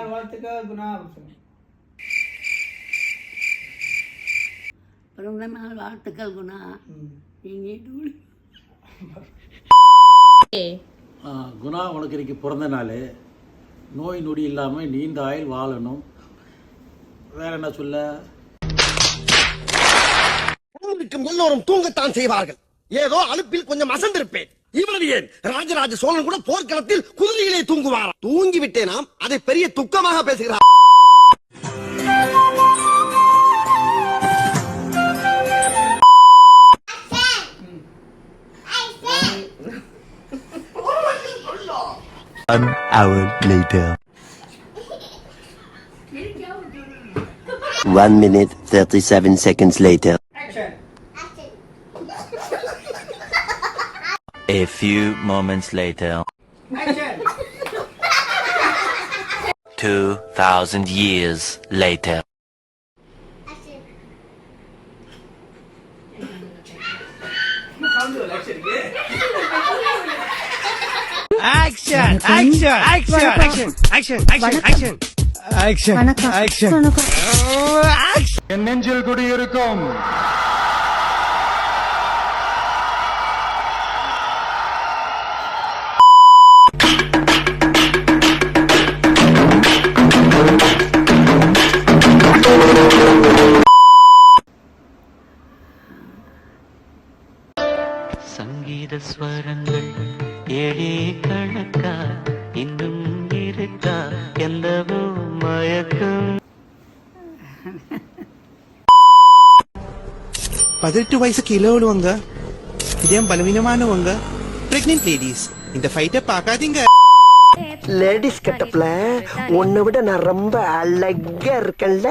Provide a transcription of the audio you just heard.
நாள் வாழ்த்துக்கள் குணா. பிறந்த நாள் வாழ்த்துக்கள் குணா. குணா, உனக்கு இன்னைக்கு பிறந்த நாள். நோய் நொடி இல்லாமல் நீண்ட ஆயுள் வாழணும். வேற என்ன சொல்ல? எல்லோரும் தூங்கத்தான் செய்வார்கள். ஏதோ அலுப்பில் கொஞ்சம் அசந்திருப்பேன். இவ்வளவு ஏன், ராஜராஜ சோழன் கூட போர்க்களத்தில் குதிரையிலே தூங்குவார். தூங்கிவிட்டேனாம், அதை பெரிய துக்கமாக பேசுகிறார். An hour later. 1 minute 37 seconds later. A few moments later. 2000 years later. Action! Action! Action! Action! Action! Action! Action! Action! Action! Action! என் நெஞ்சில் குடியிருக்கும் சங்கீத ஸ்வரங்கள் ஏழே கணக்கா இன்னும் இருக்கா எந்தவோ மயக்கம். 18 வயசு கீழே உள்ளவங்க, இதயம் பலவீனமானவங்க, பிரெக்னென்ட் லேடிஸ் இந்த ஃபைட்டை பார்க்காதீங்க. லேடிஸ் கட்டப்ல உன்னை விட நான் ரொம்ப அழகா இருக்கேன்ல.